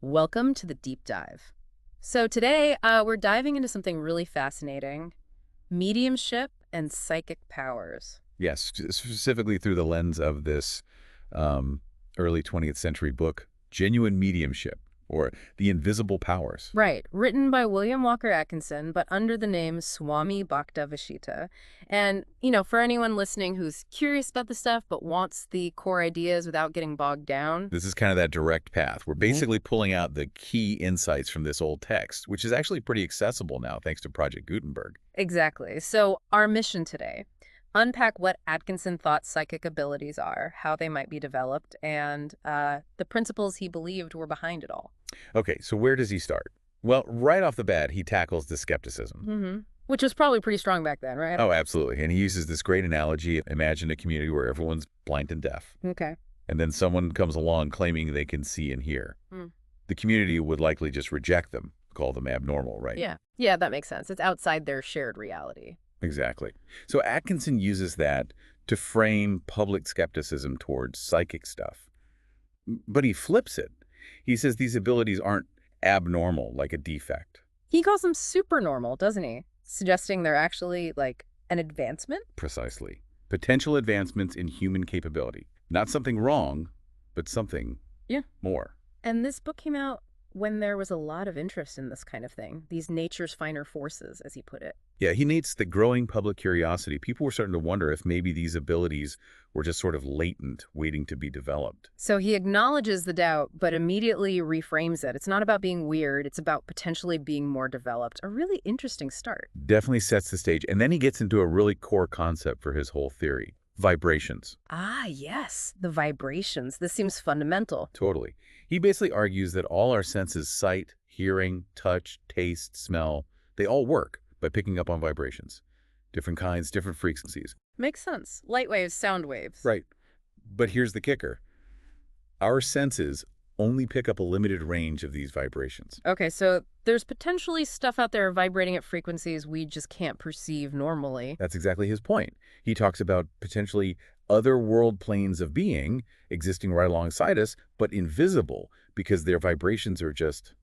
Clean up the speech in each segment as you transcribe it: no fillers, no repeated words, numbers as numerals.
Welcome to the deep dive. So today we're diving into something really fascinating, mediumship and psychic powers. Yes, specifically through the lens of this um, early 20th century book, Genuine Mediumship, or The Invisible Powers. Right, written by William Walker Atkinson, but under the name Swami Bhaktavishita. And, for anyone listening who's curious about the stuff but wants the core ideas without getting bogged down. This is kind of that direct path. We're Mhm. basically pulling out the key insights from this old text, which is actually pretty accessible now, thanks to Project Gutenberg. Exactly. So our mission today, unpack what Atkinson thought psychic abilities are, how they might be developed, and the principles he believed were behind it all. Okay, so where does he start? Well, right off the bat, he tackles the skepticism. Which was probably pretty strong back then, right? Oh, absolutely. And he uses this great analogy. Imagine a community where everyone's blind and deaf. Okay. And then someone comes along claiming they can see and hear. Mm. The community would likely just reject them, call them abnormal, right? Yeah. Yeah, that makes sense. It's outside their shared reality. Exactly. So Atkinson uses that to frame public skepticism towards psychic stuff. But he flips it. He says these abilities aren't abnormal, like a defect. He calls them supernormal, doesn't he? Suggesting they're actually, like, an advancement? Precisely. Potential advancements in human capability. Not something wrong, but something Yeah. more. And this book came out when there was a lot of interest in this kind of thing, these nature's finer forces, as he put it. Yeah, he needs the growing public curiosity. People were starting to wonder if maybe these abilities were just sort of latent, waiting to be developed. So he acknowledges the doubt, but immediately reframes it. It's not about being weird. It's about potentially being more developed. A really interesting start. Definitely sets the stage. And then he gets into a really core concept for his whole theory. Vibrations. Ah, yes, the vibrations. This seems fundamental. Totally. He basically argues that all our senses, sight, hearing, touch, taste, smell, they all work by picking up on vibrations. Different kinds, different frequencies. Makes sense. Light waves, sound waves. Right. But here's the kicker. Our senses only pick up a limited range of these vibrations. Okay, so there's potentially stuff out there vibrating at frequencies we just can't perceive normally. That's exactly his point. He talks about potentially other world planes of being existing right alongside us, but invisible because their vibrations are just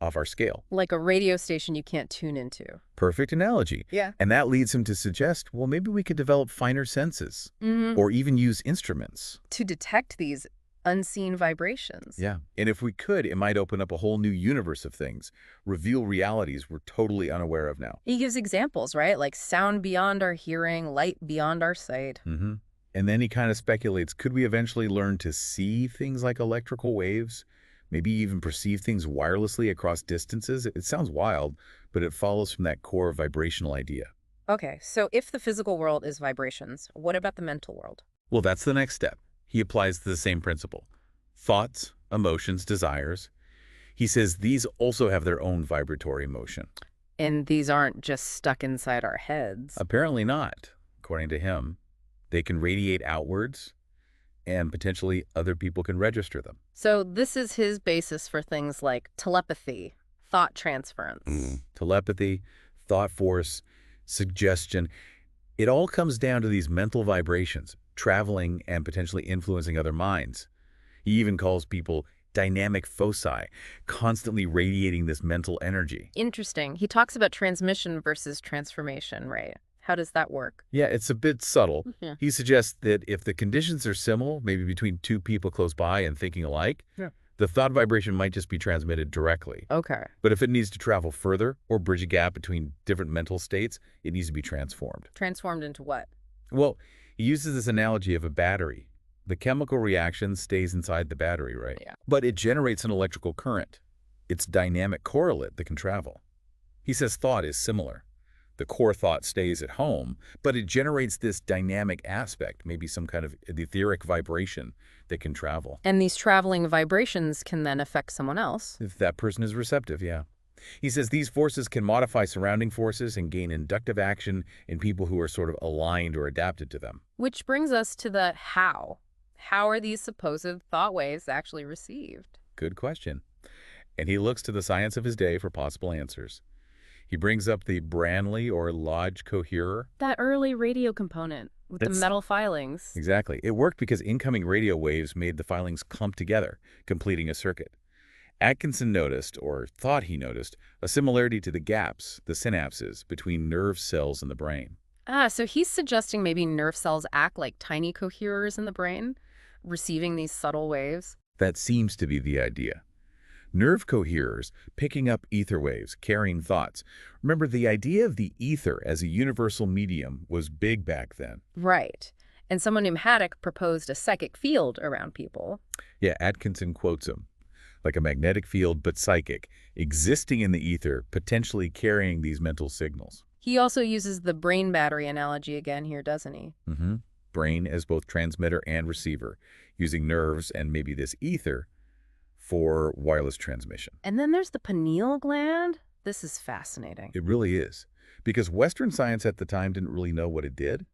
off our scale. Like a radio station you can't tune into. Perfect analogy. Yeah. And that leads him to suggest, well, maybe we could develop finer senses or even use instruments. To detect these unseen vibrations. Yeah. And if we could, it might open up a whole new universe of things, reveal realities we're totally unaware of now. He gives examples, right? Like sound beyond our hearing, light beyond our sight. And then he kind of speculates, could we eventually learn to see things like electrical waves? Maybe even perceive things wirelessly across distances? It sounds wild, but it follows from that core vibrational idea. Okay, so if the physical world is vibrations, what about the mental world? Well, that's the next step. He applies the same principle. Thoughts, emotions, desires. He says these also have their own vibratory motion. And these aren't just stuck inside our heads. Apparently not, according to him. They can radiate outwards, and potentially other people can register them. So this is his basis for things like telepathy, thought transference. Telepathy, thought force, suggestion. It all comes down to these mental vibrations, traveling and potentially influencing other minds. He even calls people dynamic foci, constantly radiating this mental energy. Interesting. He talks about transmission versus transformation, right? How does that work? Yeah, it's a bit subtle. Yeah. He suggests that if the conditions are similar, maybe between two people close by and thinking alike, the thought vibration might just be transmitted directly. Okay. But if it needs to travel further or bridge a gap between different mental states, it needs to be transformed. Transformed into what? Well, he uses this analogy of a battery. The chemical reaction stays inside the battery, right? Yeah. But it generates an electrical current. It's dynamic correlate that can travel. He says thought is similar. The core thought stays at home, but it generates this dynamic aspect, maybe some kind of etheric vibration that can travel. And these traveling vibrations can then affect someone else. If that person is receptive, yeah. He says these forces can modify surrounding forces and gain inductive action in people who are sort of aligned or adapted to them. Which brings us to the how. How are these supposed thought waves actually received? Good question. And he looks to the science of his day for possible answers. He brings up the Branly or Lodge coherer. That early radio component with the metal filings. Exactly. It worked because incoming radio waves made the filings clump together, completing a circuit. Atkinson noticed, or thought he noticed, a similarity to the gaps, the synapses, between nerve cells in the brain. Ah, so he's suggesting maybe nerve cells act like tiny coherers in the brain, receiving these subtle waves. That seems to be the idea. Nerve coherers, picking up ether waves, carrying thoughts. Remember, the idea of the ether as a universal medium was big back then. Right. And someone named Haddock proposed a psychic field around people. Yeah, Atkinson quotes him. Like a magnetic field, but psychic, existing in the ether, potentially carrying these mental signals. He also uses the brain battery analogy again here, doesn't he? Brain as both transmitter and receiver, using nerves and maybe this ether for wireless transmission. And then there's the pineal gland. This is fascinating. It really is, because Western science at the time didn't really know what it did.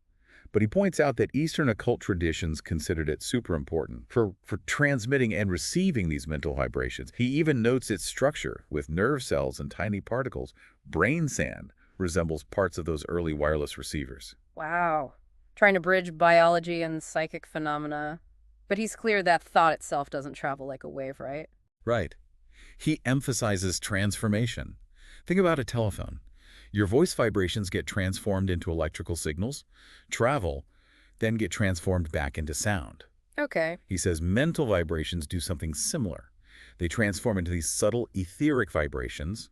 But he points out that Eastern occult traditions considered it super important for transmitting and receiving these mental vibrations. He even notes its structure with nerve cells and tiny particles. Brain sand resembles parts of those early wireless receivers. Wow. Trying to bridge biology and psychic phenomena. But he's clear that thought itself doesn't travel like a wave, right? Right. He emphasizes transformation. Think about a telephone. Your voice vibrations get transformed into electrical signals, travel, then get transformed back into sound. Okay. He says mental vibrations do something similar. They transform into these subtle etheric vibrations,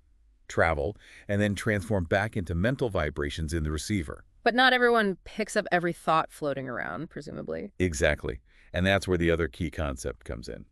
travel, and then transform back into mental vibrations in the receiver. But not everyone picks up every thought floating around, presumably. Exactly. And that's where the other key concept comes in.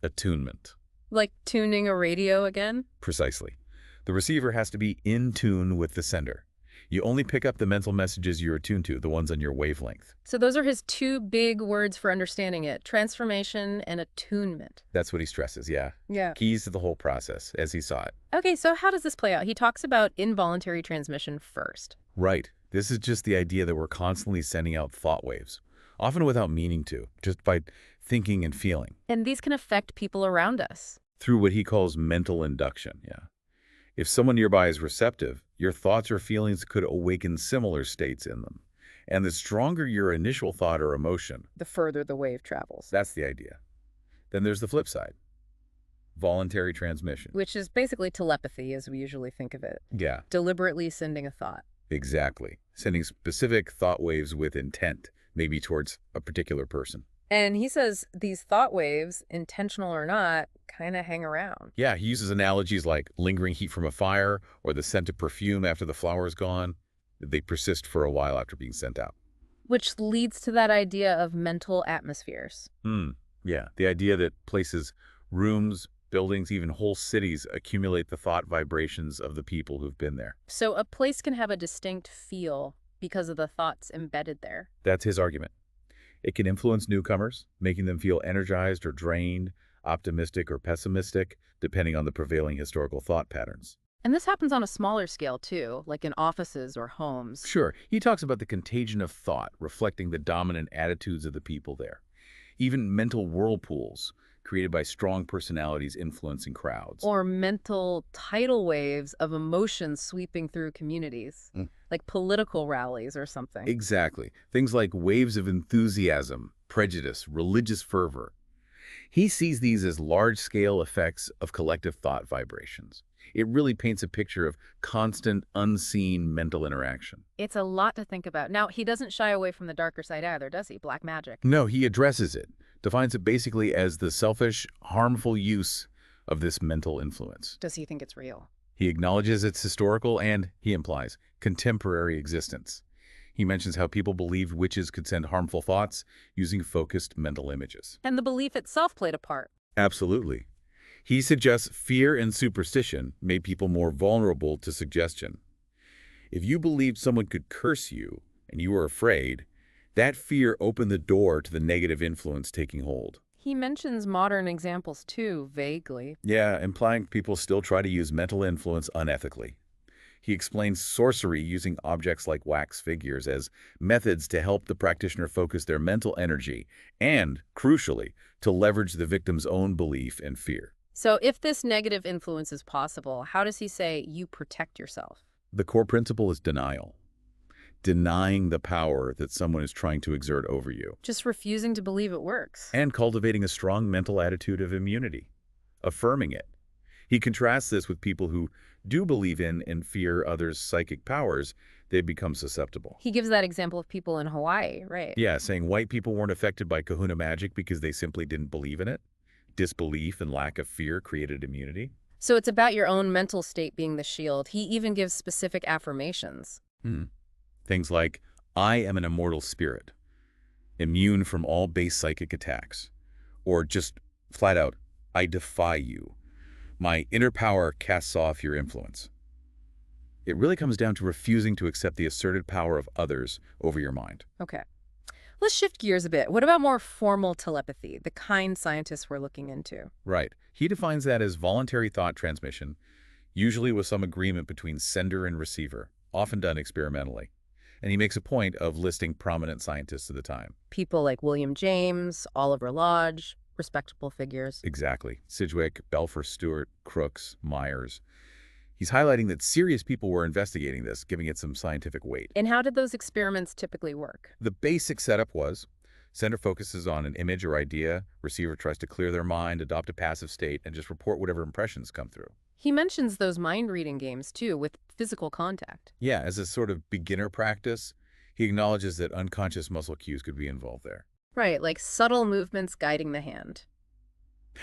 Attunement. Like tuning a radio again? Precisely. The receiver has to be in tune with the sender. You only pick up the mental messages you're attuned to, the ones on your wavelength. So those are his two big words for understanding it, transformation and attunement. That's what he stresses, yeah. Yeah. Keys to the whole process, as he saw it. Okay, so how does this play out? He talks about involuntary transmission first. Right. This is just the idea that we're constantly sending out thought waves, often without meaning to, just by thinking and feeling. And these can affect people around us. Through what he calls mental induction, yeah. If someone nearby is receptive, your thoughts or feelings could awaken similar states in them. And the stronger your initial thought or emotion, The further the wave travels. that's the idea. Then there's the flip side. Voluntary transmission. Which is basically telepathy as we usually think of it. Yeah, Deliberately sending a thought. exactly. Sending specific thought waves with intent, maybe towards a particular person. And he says these thought waves, intentional or not, kind of hang around. Yeah, he uses analogies like lingering heat from a fire or the scent of perfume after the flower is gone. They persist for a while after being sent out. Which leads to that idea of mental atmospheres. Yeah, the idea that places, rooms, buildings, even whole cities accumulate the thought vibrations of the people who've been there. So a place can have a distinct feel because of the thoughts embedded there. That's his argument. It can influence newcomers, making them feel energized or drained, optimistic or pessimistic, depending on the prevailing historical thought patterns. And this happens on a smaller scale too, like in offices or homes. Sure, he talks about the contagion of thought reflecting the dominant attitudes of the people there. Even mental whirlpools created by strong personalities influencing crowds. Or mental tidal waves of emotions sweeping through communities, like political rallies or something. Exactly. Things like waves of enthusiasm, prejudice, religious fervor. He sees these as large-scale effects of collective thought vibrations. It really paints a picture of constant, unseen mental interaction. It's a lot to think about. Now, he doesn't shy away from the darker side either, does he? Black magic. No, he addresses it, defines it basically as the selfish, harmful use of this mental influence. Does he think it's real? He acknowledges its historical and, he implies, contemporary existence. He mentions how people believed witches could send harmful thoughts using focused mental images. And the belief itself played a part. Absolutely. He suggests fear and superstition made people more vulnerable to suggestion. If you believed someone could curse you and you were afraid, that fear opened the door to the negative influence taking hold. He mentions modern examples too, vaguely. Yeah, implying people still try to use mental influence unethically. He explains sorcery using objects like wax figures as methods to help the practitioner focus their mental energy and, crucially, to leverage the victim's own belief and fear. So if this negative influence is possible, how does he say you protect yourself? The core principle is denial. Denying the power that someone is trying to exert over you. Just refusing to believe it works. And cultivating a strong mental attitude of immunity. Affirming it. He contrasts this with people who do believe in and fear others' psychic powers. They become susceptible. He gives that example of people in Hawaii, right? Yeah, saying white people weren't affected by kahuna magic because they simply didn't believe in it. Disbelief and lack of fear created immunity. So it's about your own mental state being the shield. He even gives specific affirmations. Hmm. Things like, I am an immortal spirit, immune from all base psychic attacks. Or just flat out, I defy you. My inner power casts off your influence. It really comes down to refusing to accept the asserted power of others over your mind. Okay. Let's shift gears a bit. What about more formal telepathy, the kind scientists we're looking into? Right. He defines that as voluntary thought transmission, usually with some agreement between sender and receiver, often done experimentally. And he makes a point of listing prominent scientists of the time. People like William James, Oliver Lodge, respectable figures. Exactly. Sidgwick, Belfer Stewart, Crookes, Myers. He's highlighting that serious people were investigating this, giving it some scientific weight. And how did those experiments typically work? The basic setup was sender focuses on an image or idea, receiver tries to clear their mind, adopt a passive state, and just report whatever impressions come through. He mentions those mind-reading games, too, with physical contact. Yeah, as a sort of beginner practice, he acknowledges that unconscious muscle cues could be involved there. Right, like subtle movements guiding the hand.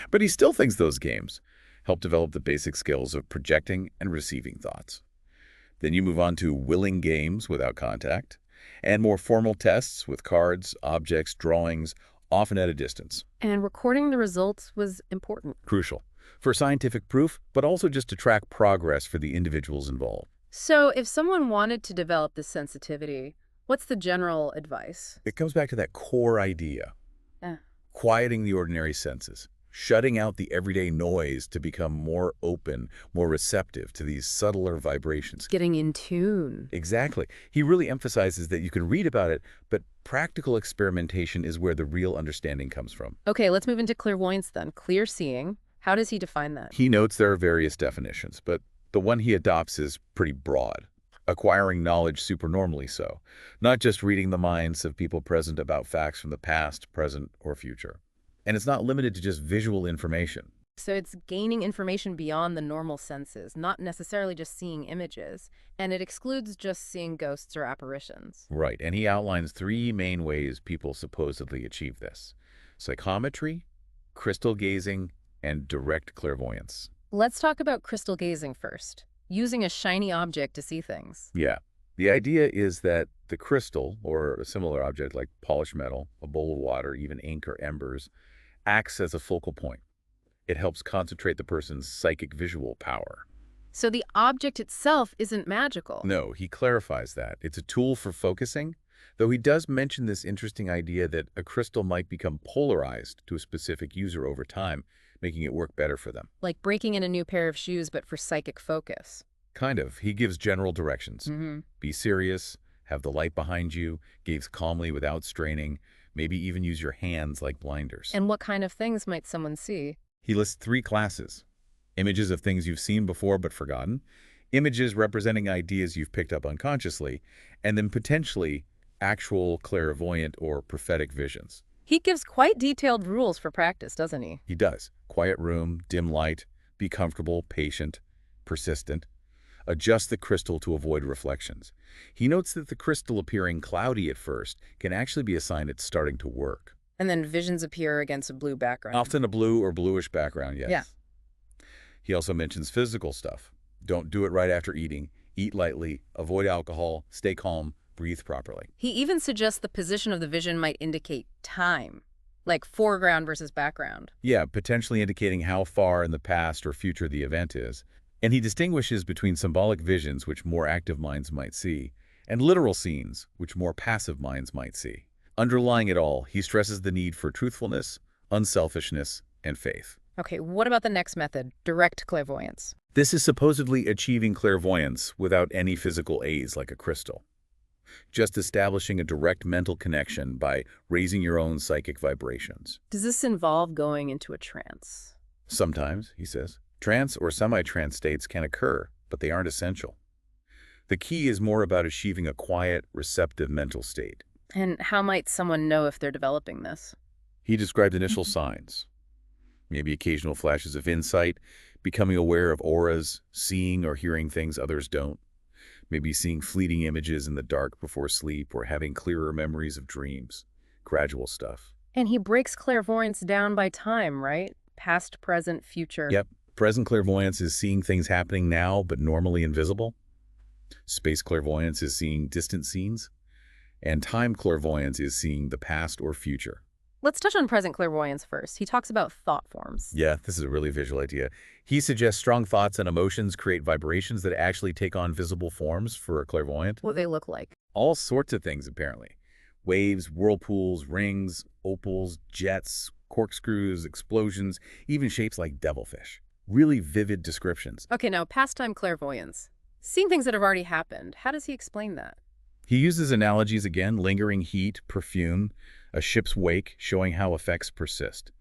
But he still thinks those games help develop the basic skills of projecting and receiving thoughts. Then you move on to willing games without contact, and more formal tests with cards, objects, drawings, often at a distance. And recording the results was important. Crucial for scientific proof, but also just to track progress for the individuals involved. So if someone wanted to develop this sensitivity, what's the general advice? It comes back to that core idea, Yeah. quieting the ordinary senses, shutting out the everyday noise to become more open, more receptive to these subtler vibrations. Getting in tune. Exactly. He really emphasizes that you can read about it, but practical experimentation is where the real understanding comes from. Okay, let's move into clairvoyance then. Clear seeing. How does he define that? He notes there are various definitions, but the one he adopts is pretty broad. Acquiring knowledge supernormally so, not just reading the minds of people present about facts from the past, present, or future. And it's not limited to just visual information. So it's gaining information beyond the normal senses, not necessarily just seeing images, and it excludes just seeing ghosts or apparitions. Right, and he outlines 3 main ways people supposedly achieve this: psychometry, crystal gazing, and direct clairvoyance. Let's talk about crystal gazing first, using a shiny object to see things. Yeah. The idea is that the crystal, or a similar object like polished metal, a bowl of water, even ink or embers, acts as a focal point. It helps concentrate the person's psychic visual power. So the object itself isn't magical. No, he clarifies that. It's a tool for focusing, though he does mention this interesting idea that a crystal might become polarized to a specific user over time, making it work better for them. Like breaking in a new pair of shoes, but for psychic focus. Kind of. He gives general directions. Be serious, have the light behind you, gaze calmly without straining, maybe even use your hands like blinders. And what kind of things might someone see? He lists 3 classes: images of things you've seen before but forgotten, images representing ideas you've picked up unconsciously, and then potentially actual clairvoyant or prophetic visions. He gives quite detailed rules for practice, doesn't he? He does. Quiet room, dim light, be comfortable, patient, persistent. Adjust the crystal to avoid reflections. He notes that the crystal appearing cloudy at first can actually be a sign it's starting to work. And then visions appear against a blue background. Often a blue or bluish background, yes. Yeah. He also mentions physical stuff. Don't do it right after eating. Eat lightly, avoid alcohol, stay calm, breathe properly. He even suggests the position of the vision might indicate time, like foreground versus background. Yeah, potentially indicating how far in the past or future the event is. And he distinguishes between symbolic visions, which more active minds might see, and literal scenes, which more passive minds might see. Underlying it all, he stresses the need for truthfulness, unselfishness, and faith. Okay, what about the next method, direct clairvoyance? This is supposedly achieving clairvoyance without any physical aids like a crystal. Just establishing a direct mental connection by raising your own psychic vibrations. Does this involve going into a trance? Sometimes, he says, trance or semi-trance states can occur, but they aren't essential. The key is more about achieving a quiet, receptive mental state. And how might someone know if they're developing this? He described initial signs, maybe occasional flashes of insight, becoming aware of auras, seeing or hearing things others don't, maybe seeing fleeting images in the dark before sleep or having clearer memories of dreams. Gradual stuff. And he breaks clairvoyance down by time, right? Past, present, future. Yep. Present clairvoyance is seeing things happening now but normally invisible. Space clairvoyance is seeing distant scenes. And time clairvoyance is seeing the past or future. Let's touch on present clairvoyance first. He talks about thought forms. Yeah, this is a really visual idea. He suggests strong thoughts and emotions create vibrations that actually take on visible forms for a clairvoyant. What they look like. All sorts of things, apparently. Waves, whirlpools, rings, opals, jets, corkscrews, explosions, even shapes like devilfish. Really vivid descriptions. Okay, now pastime clairvoyance. Seeing things that have already happened. How does he explain that? He uses analogies again, lingering heat, perfume, a ship's wake, showing how effects persist.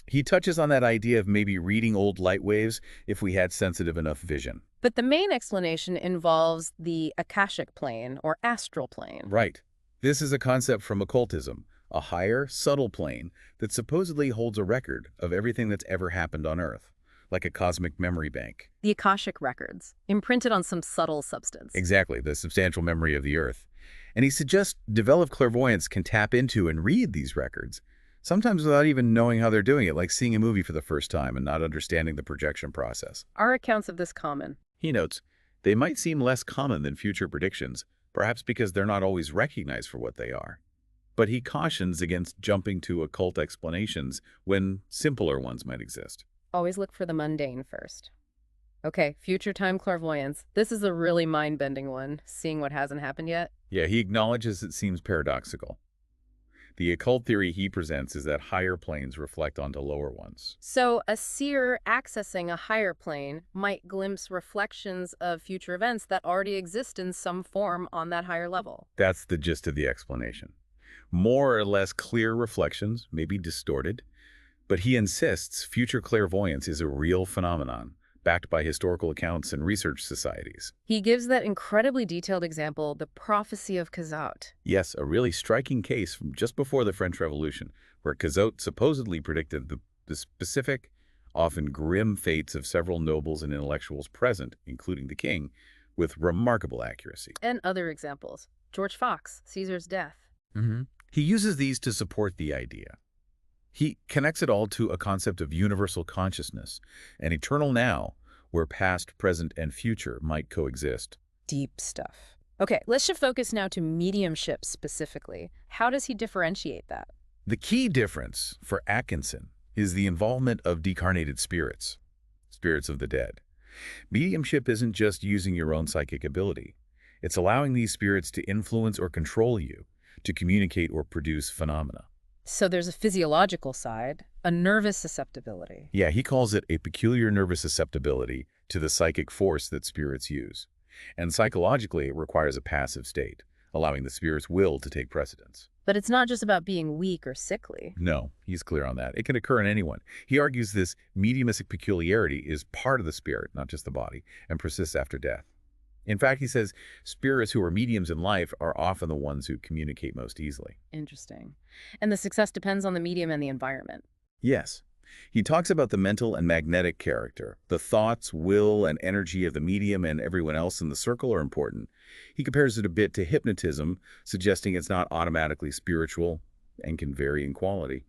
He touches on that idea of maybe reading old light waves if we had sensitive enough vision. But the main explanation involves the Akashic plane or astral plane. Right. This is a concept from occultism, a higher, subtle plane that supposedly holds a record of everything that's ever happened on Earth, like a cosmic memory bank. The Akashic records, imprinted on some subtle substance. Exactly, the substantial memory of the Earth. And he suggests developed clairvoyants can tap into and read these records, sometimes without even knowing how they're doing it, like seeing a movie for the first time and not understanding the projection process. Are accounts of this common? He notes, they might seem less common than future predictions, perhaps because they're not always recognized for what they are. But he cautions against jumping to occult explanations when simpler ones might exist. Always look for the mundane first. Okay, future time clairvoyance. This is a really mind-bending one, seeing what hasn't happened yet. Yeah, he acknowledges it seems paradoxical. The occult theory he presents is that higher planes reflect onto lower ones. So a seer accessing a higher plane might glimpse reflections of future events that already exist in some form on that higher level. That's the gist of the explanation. More or less clear reflections, maybe distorted, but he insists future clairvoyance is a real phenomenon, backed by historical accounts and research societies. He gives that incredibly detailed example, the prophecy of Cazot. Yes, a really striking case from just before the French Revolution, where Cazot supposedly predicted the specific, often grim fates of several nobles and intellectuals present, including the king, with remarkable accuracy. And other examples. George Fox, Caesar's death. He uses these to support the idea. He connects it all to a concept of universal consciousness, an eternal now, where past, present, and future might coexist. Deep stuff. Okay, let's shift focus now to mediumship specifically. How does he differentiate that? The key difference for Atkinson is the involvement of decarnated spirits, spirits of the dead. Mediumship isn't just using your own psychic ability. It's allowing these spirits to influence or control you, to communicate or produce phenomena. So there's a physiological side, a nervous susceptibility. Yeah, he calls it a peculiar nervous susceptibility to the psychic force that spirits use. And psychologically, it requires a passive state, allowing the spirit's will to take precedence. But it's not just about being weak or sickly. No, he's clear on that. It can occur in anyone. He argues this mediumistic peculiarity is part of the spirit, not just the body, and persists after death. In fact, he says spirits who are mediums in life are often the ones who communicate most easily. Interesting. And the success depends on the medium and the environment. Yes. He talks about the mental and magnetic character. The thoughts, will, and energy of the medium and everyone else in the circle are important. He compares it a bit to hypnotism, suggesting it's not automatically spiritual and can vary in quality.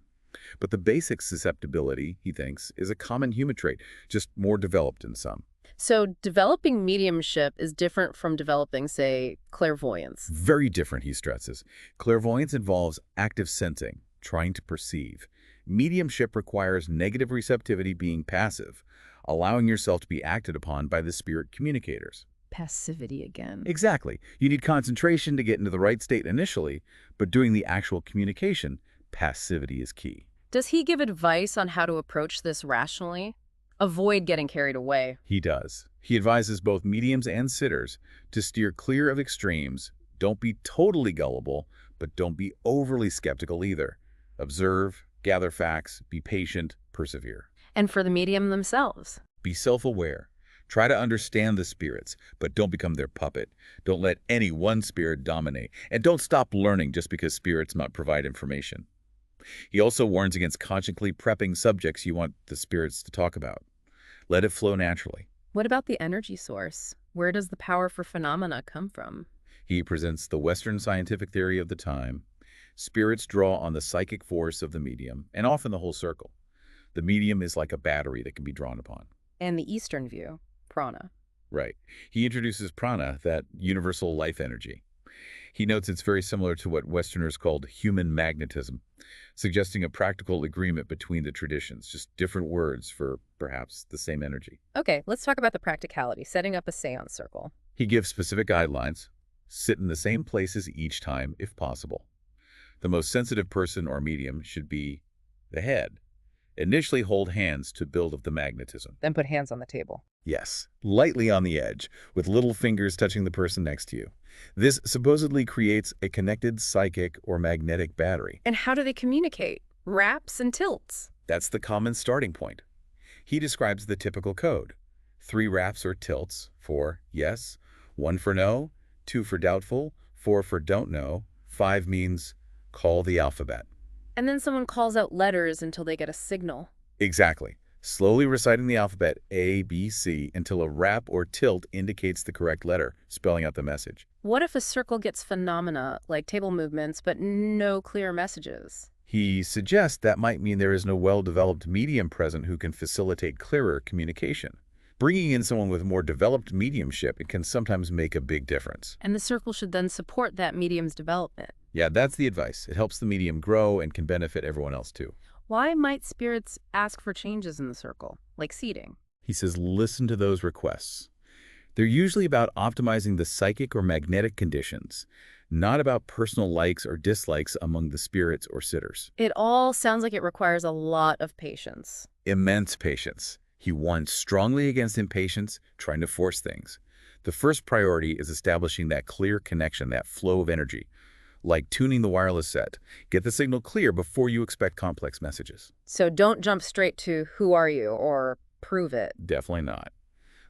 But the basic susceptibility, he thinks, is a common human trait, just more developed in some. So developing mediumship is different from developing, say, clairvoyance. Very different, he stresses. Clairvoyance involves active sensing, trying to perceive. Mediumship requires negative receptivity being passive, allowing yourself to be acted upon by the spirit communicators. Passivity again. Exactly. You need concentration to get into the right state initially, but doing the actual communication, passivity is key. Does he give advice on how to approach this rationally? Avoid getting carried away. He does. He advises both mediums and sitters to steer clear of extremes. Don't be totally gullible, but don't be overly skeptical either. Observe, gather facts, be patient, persevere. And for the medium themselves? Be self-aware. Try to understand the spirits, but don't become their puppet. Don't let any one spirit dominate. And don't stop learning just because spirits might provide information. He also warns against consciously prepping subjects you want the spirits to talk about. Let it flow naturally. What about the energy source? Where does the power for phenomena come from? He presents the Western scientific theory of the time. Spirits draw on the psychic force of the medium, and often the whole circle. The medium is like a battery that can be drawn upon. And the Eastern view, prana. Right. He introduces prana, that universal life energy. He notes it's very similar to what Westerners called human magnetism, suggesting a practical agreement between the traditions, just different words for perhaps the same energy. Okay, let's talk about the practicality, setting up a seance circle. He gives specific guidelines. Sit in the same places each time, if possible. The most sensitive person or medium should be the head. Initially hold hands to build up the magnetism. Then put hands on the table. Yes, lightly on the edge, with little fingers touching the person next to you. This supposedly creates a connected psychic or magnetic battery. And how do they communicate? Raps and tilts. That's the common starting point. He describes the typical code. 3 raps or tilts for yes, 1 for no, 2 for doubtful, 4 for don't know, 5 means call the alphabet. And then someone calls out letters until they get a signal. Exactly. Slowly reciting the alphabet A, B, C until a rap or tilt indicates the correct letter, spelling out the message. What if a circle gets phenomena, like table movements, but no clear messages? He suggests that might mean there is no well-developed medium present who can facilitate clearer communication. Bringing in someone with more developed mediumship, it can sometimes make a big difference. And the circle should then support that medium's development. Yeah, that's the advice. It helps the medium grow and can benefit everyone else too. Why might spirits ask for changes in the circle, like seating? He says listen to those requests. They're usually about optimizing the psychic or magnetic conditions, not about personal likes or dislikes among the spirits or sitters. It all sounds like it requires a lot of patience. Immense patience. He warns strongly against impatience, trying to force things. The first priority is establishing that clear connection, that flow of energy. Like tuning the wireless set. Get the signal clear before you expect complex messages. So don't jump straight to who are you or prove it. Definitely not.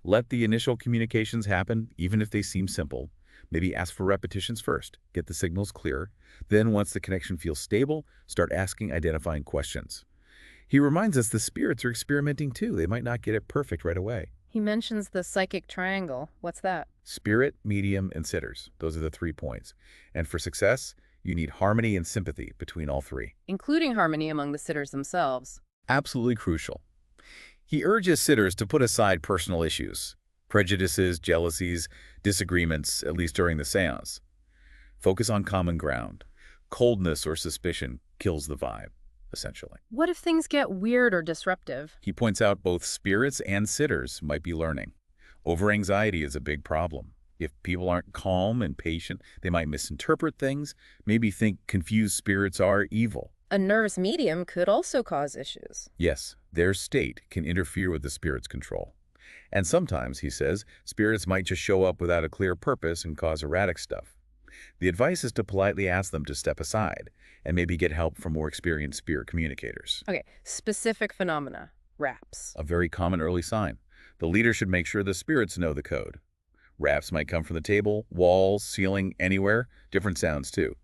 Let the initial communications happen, even if they seem simple. Maybe ask for repetitions first. Get the signals clear. Then once the connection feels stable, start asking identifying questions. He reminds us the spirits are experimenting too. They might not get it perfect right away. He mentions the psychic triangle. What's that? Spirit, medium, and sitters. Those are the 3 points. And for success, you need harmony and sympathy between all 3. Including harmony among the sitters themselves. Absolutely crucial. He urges sitters to put aside personal issues, prejudices, jealousies, disagreements, at least during the seance. Focus on common ground. Coldness or suspicion kills the vibe, essentially. What if things get weird or disruptive? He points out both spirits and sitters might be learning. Over-anxiety is a big problem. If people aren't calm and patient, they might misinterpret things, maybe think confused spirits are evil. A nervous medium could also cause issues. Yes, their state can interfere with the spirit's control. And sometimes, he says, spirits might just show up without a clear purpose and cause erratic stuff. The advice is to politely ask them to step aside and maybe get help from more experienced spirit communicators. Okay, specific phenomena. Raps. A very common early sign. The leader should make sure the spirits know the code. Raps might come from the table, walls, ceiling, anywhere. Different sounds, too.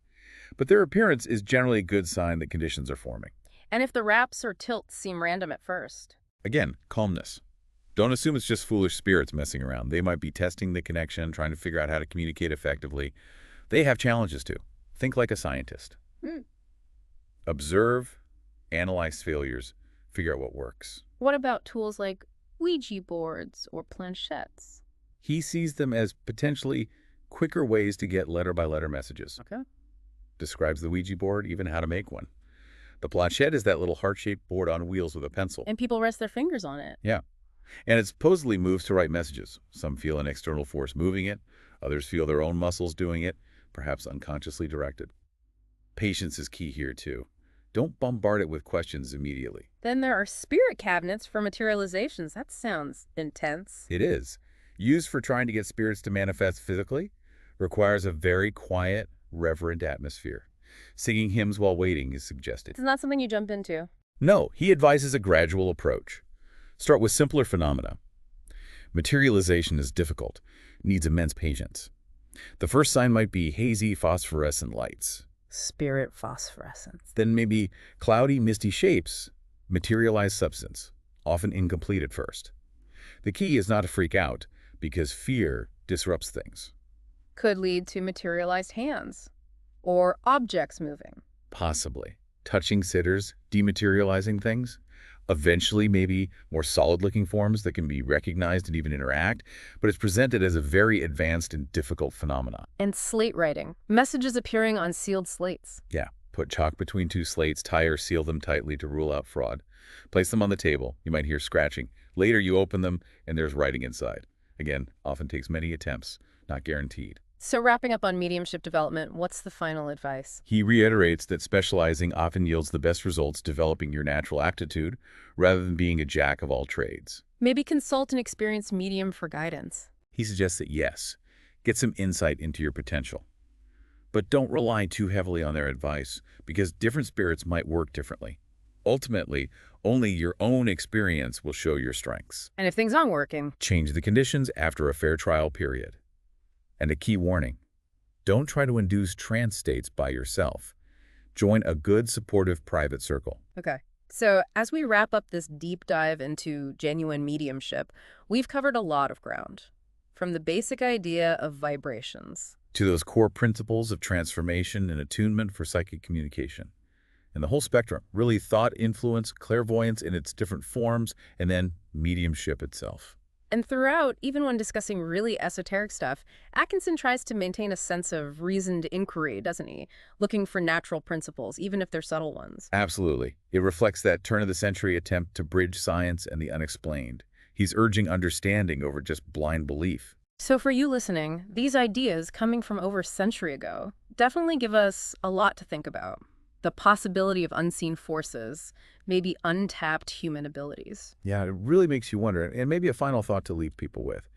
But their appearance is generally a good sign that conditions are forming. And if the raps or tilts seem random at first? Again, calmness. Don't assume it's just foolish spirits messing around. They might be testing the connection, trying to figure out how to communicate effectively. They have challenges, too. Think like a scientist. Observe, analyze failures, figure out what works. What about tools like Ouija boards or planchettes? He sees them as potentially quicker ways to get letter-by-letter messages. Okay. Describes the Ouija board, even how to make one. The planchette is that little heart-shaped board on wheels with a pencil. And people rest their fingers on it. Yeah. And it supposedly moves to write messages. Some feel an external force moving it. Others feel their own muscles doing it, perhaps unconsciously directed. Patience is key here, too. Don't bombard it with questions immediately. Then there are spirit cabinets for materializations. That sounds intense. It is. Used for trying to get spirits to manifest physically, requires a very quiet, reverent atmosphere. Singing hymns while waiting is suggested. It's not something you jump into. No, he advises a gradual approach. Start with simpler phenomena. Materialization is difficult, needs immense patience. The first sign might be hazy phosphorescent lights. Spirit phosphorescence. Then maybe cloudy, misty shapes, materialized substance, often incomplete at first. The key is not to freak out, because fear disrupts things. Could lead to materialized hands or objects moving. Possibly. Touching sitters, dematerializing things, eventually maybe more solid-looking forms that can be recognized and even interact, but it's presented as a very advanced and difficult phenomenon. And slate writing, messages appearing on sealed slates. Yeah, put chalk between two slates, tie or seal them tightly to rule out fraud. Place them on the table. You might hear scratching. Later you open them and there's writing inside. Again, often takes many attempts, not guaranteed. So wrapping up on mediumship development, what's the final advice? He reiterates that specializing often yields the best results developing your natural aptitude rather than being a jack of all trades. Maybe consult an experienced medium for guidance. He suggests that yes, get some insight into your potential. But don't rely too heavily on their advice because different spirits might work differently. Ultimately, only your own experience will show your strengths. And if things aren't working, Change the conditions after a fair trial period. And a key warning, don't try to induce trance states by yourself. Join a good, supportive private circle. okay. So as we wrap up this deep dive into genuine mediumship, we've covered a lot of ground. From the basic idea of vibrations. To those core principles of transformation and attunement for psychic communication. And the whole spectrum, really thought, influence, clairvoyance in its different forms, and then mediumship itself. And throughout, even when discussing really esoteric stuff, Atkinson tries to maintain a sense of reasoned inquiry, doesn't he? Looking for natural principles, even if they're subtle ones. Absolutely. It reflects that turn-of-the-century attempt to bridge science and the unexplained. He's urging understanding over just blind belief. So for you listening, these ideas coming from over a century ago definitely give us a lot to think about. The possibility of unseen forces, maybe untapped human abilities. Yeah, it really makes you wonder, and maybe a final thought to leave people with.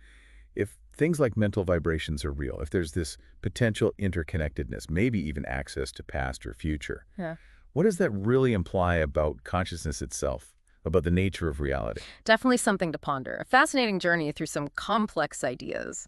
If things like mental vibrations are real, if there's this potential interconnectedness, maybe even access to past or future, Yeah. what does that really imply about consciousness itself, about the nature of reality? Definitely something to ponder. A fascinating journey through some complex ideas.